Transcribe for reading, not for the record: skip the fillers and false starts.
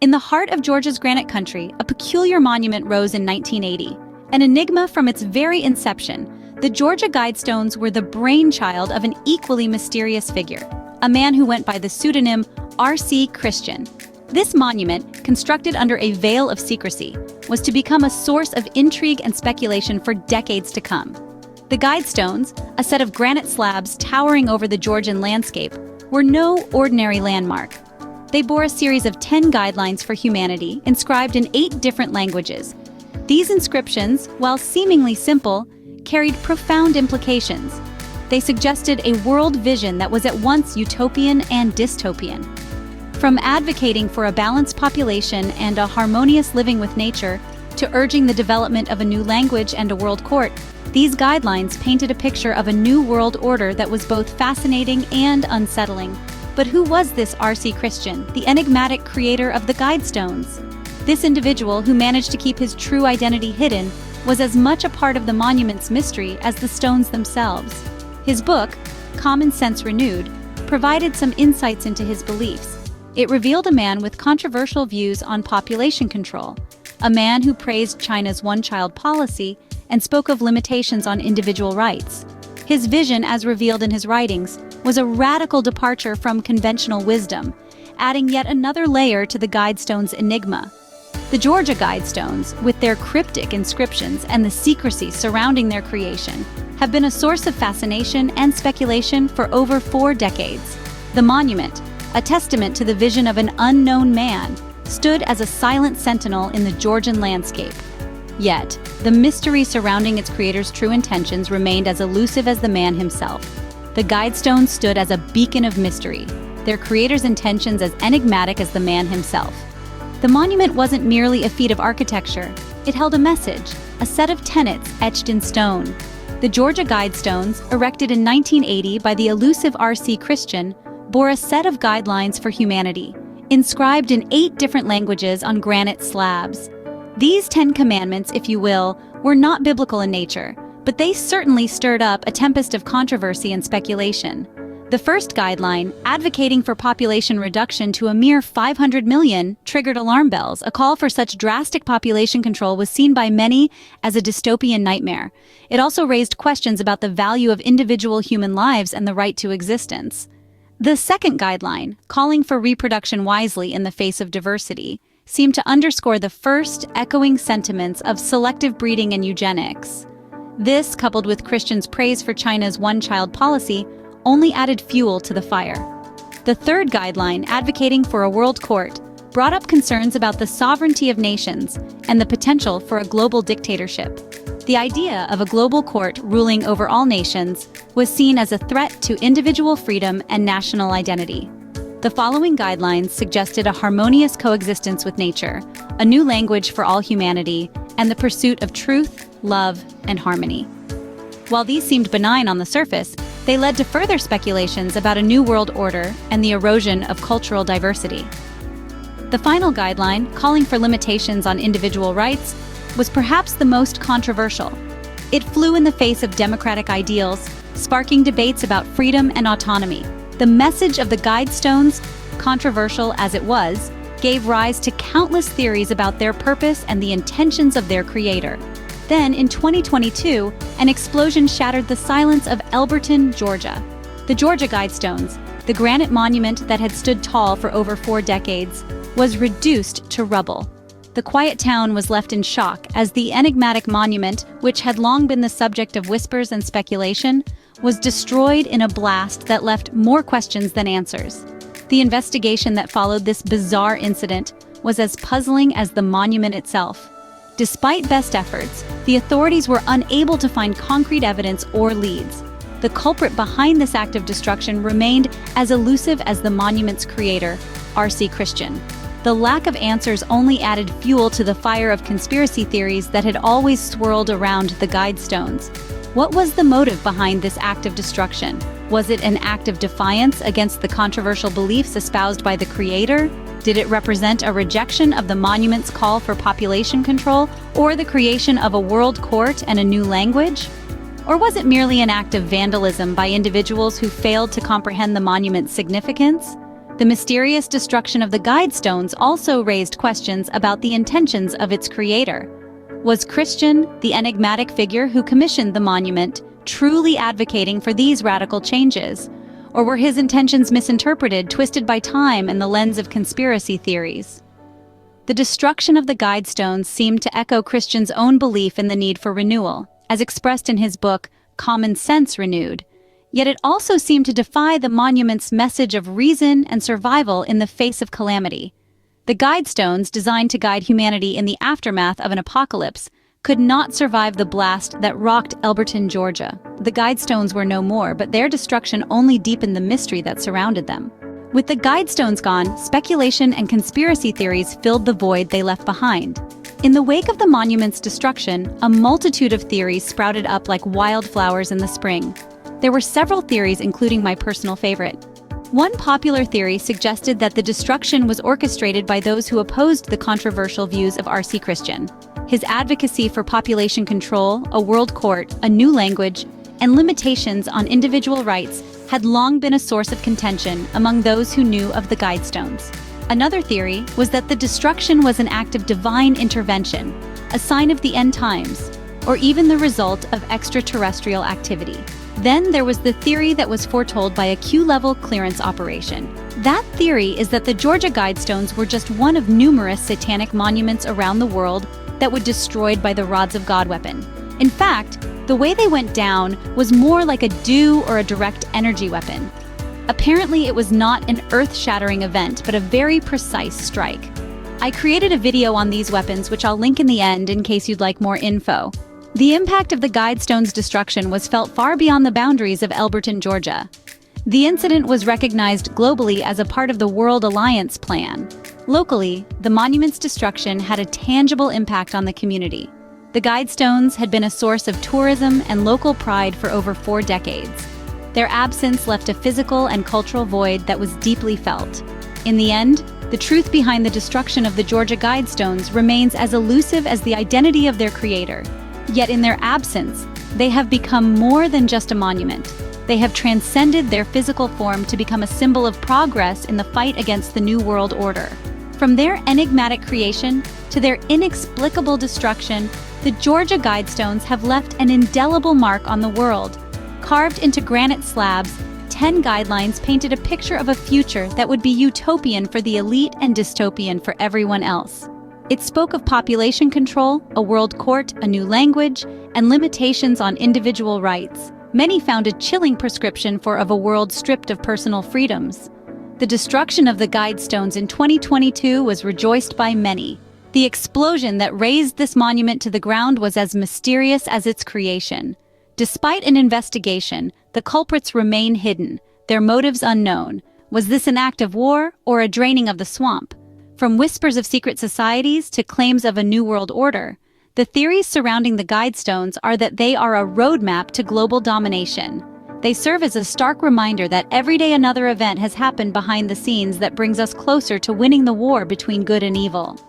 In the heart of Georgia's granite country, a peculiar monument rose in 1980. An enigma from its very inception, the Georgia Guidestones were the brainchild of an equally mysterious figure, a man who went by the pseudonym R.C. Christian. This monument, constructed under a veil of secrecy, was to become a source of intrigue and speculation for decades to come. The Guidestones, a set of granite slabs towering over the Georgian landscape, were no ordinary landmark. They bore a series of 10 guidelines for humanity, inscribed in 8 different languages. These inscriptions, while seemingly simple, carried profound implications. They suggested a world vision that was at once utopian and dystopian. From advocating for a balanced population and a harmonious living with nature, to urging the development of a new language and a world court, these guidelines painted a picture of a new world order that was both fascinating and unsettling. But who was this R.C. Christian, the enigmatic creator of the Guidestones? This individual, who managed to keep his true identity hidden, was as much a part of the monument's mystery as the stones themselves. His book, Common Sense Renewed, provided some insights into his beliefs. It revealed a man with controversial views on population control, a man who praised China's one-child policy and spoke of limitations on individual rights. His vision, as revealed in his writings, was a radical departure from conventional wisdom, adding yet another layer to the Guidestones' enigma. The Georgia Guidestones, with their cryptic inscriptions and the secrecy surrounding their creation, have been a source of fascination and speculation for over 4 decades. The monument, a testament to the vision of an unknown man, stood as a silent sentinel in the Georgian landscape. Yet, the mystery surrounding its creator's true intentions remained as elusive as the man himself. The Guidestones stood as a beacon of mystery, their creator's intentions as enigmatic as the man himself. The monument wasn't merely a feat of architecture. It held a message, a set of tenets etched in stone. The Georgia Guidestones, erected in 1980 by the elusive R.C. Christian, bore a set of guidelines for humanity, inscribed in 8 different languages on granite slabs. These 10 commandments, if you will, were not biblical in nature, but they certainly stirred up a tempest of controversy and speculation. The first guideline, advocating for population reduction to a mere 500 million, triggered alarm bells. A call for such drastic population control was seen by many as a dystopian nightmare. It also raised questions about the value of individual human lives and the right to existence. The second guideline, calling for reproduction wisely in the face of diversity, seemed to underscore the first echoing sentiments of selective breeding and eugenics. This, coupled with Christian's praise for China's one-child policy, only added fuel to the fire. The third guideline, advocating for a world court, brought up concerns about the sovereignty of nations and the potential for a global dictatorship. The idea of a global court ruling over all nations was seen as a threat to individual freedom and national identity. The following guidelines suggested a harmonious coexistence with nature, a new language for all humanity, and the pursuit of truth, love, and harmony. While these seemed benign on the surface, they led to further speculations about a new world order and the erosion of cultural diversity. The final guideline, calling for limitations on individual rights, was perhaps the most controversial. It flew in the face of democratic ideals, sparking debates about freedom and autonomy. The message of the Guidestones, controversial as it was, gave rise to countless theories about their purpose and the intentions of their creator. Then, in 2022, an explosion shattered the silence of Elberton, Georgia. The Georgia Guidestones, the granite monument that had stood tall for over 4 decades, was reduced to rubble. The quiet town was left in shock as the enigmatic monument, which had long been the subject of whispers and speculation, was destroyed in a blast that left more questions than answers. The investigation that followed this bizarre incident was as puzzling as the monument itself. Despite best efforts, the authorities were unable to find concrete evidence or leads. The culprit behind this act of destruction remained as elusive as the monument's creator, R.C. Christian. The lack of answers only added fuel to the fire of conspiracy theories that had always swirled around the Guidestones. What was the motive behind this act of destruction? Was it an act of defiance against the controversial beliefs espoused by the creator? Did it represent a rejection of the monument's call for population control, or the creation of a world court and a new language? Or was it merely an act of vandalism by individuals who failed to comprehend the monument's significance? The mysterious destruction of the Guidestones also raised questions about the intentions of its creator. Was Christian, the enigmatic figure who commissioned the monument, truly advocating for these radical changes? Or were his intentions misinterpreted, twisted by time and the lens of conspiracy theories? The destruction of the Guidestones seemed to echo Christian's own belief in the need for renewal, as expressed in his book, Common Sense Renewed. Yet it also seemed to defy the monument's message of reason and survival in the face of calamity. The Guidestones, designed to guide humanity in the aftermath of an apocalypse, could not survive the blast that rocked Elberton, Georgia. The Guidestones were no more, but their destruction only deepened the mystery that surrounded them. With the Guidestones gone, speculation and conspiracy theories filled the void they left behind. In the wake of the monument's destruction, a multitude of theories sprouted up like wildflowers in the spring. There were several theories, including my personal favorite. One popular theory suggested that the destruction was orchestrated by those who opposed the controversial views of R.C. Christian. His advocacy for population control, a world court, a new language, and limitations on individual rights had long been a source of contention among those who knew of the Guidestones. Another theory was that the destruction was an act of divine intervention, a sign of the end times, or even the result of extraterrestrial activity. Then there was the theory that was foretold by a Q-level clearance operation. That theory is that the Georgia Guidestones were just one of numerous satanic monuments around the world that were destroyed by the Rods of God weapon. In fact, the way they went down was more like a dew or a direct energy weapon. Apparently, it was not an earth-shattering event, but a very precise strike. I created a video on these weapons, which I'll link in the end in case you'd like more info. The impact of the Guidestones' destruction was felt far beyond the boundaries of Elberton, Georgia. The incident was recognized globally as a part of the World Alliance Plan. Locally, the monument's destruction had a tangible impact on the community. The Guidestones had been a source of tourism and local pride for over 4 decades. Their absence left a physical and cultural void that was deeply felt. In the end, the truth behind the destruction of the Georgia Guidestones remains as elusive as the identity of their creator. Yet in their absence, they have become more than just a monument. They have transcended their physical form to become a symbol of progress in the fight against the New World Order. From their enigmatic creation to their inexplicable destruction, the Georgia Guidestones have left an indelible mark on the world. Carved into granite slabs, 10 guidelines painted a picture of a future that would be utopian for the elite and dystopian for everyone else. It spoke of population control, a world court, a new language, and limitations on individual rights. Many found a chilling prescription for a world stripped of personal freedoms. The destruction of the Guidestones in 2022 was rejoiced by many. The explosion that razed this monument to the ground was as mysterious as its creation. Despite an investigation, the culprits remain hidden, their motives unknown. Was this an act of war or a draining of the swamp? From whispers of secret societies to claims of a new world order, the theories surrounding the Guidestones are that they are a roadmap to global domination. They serve as a stark reminder that every day another event has happened behind the scenes that brings us closer to winning the war between good and evil.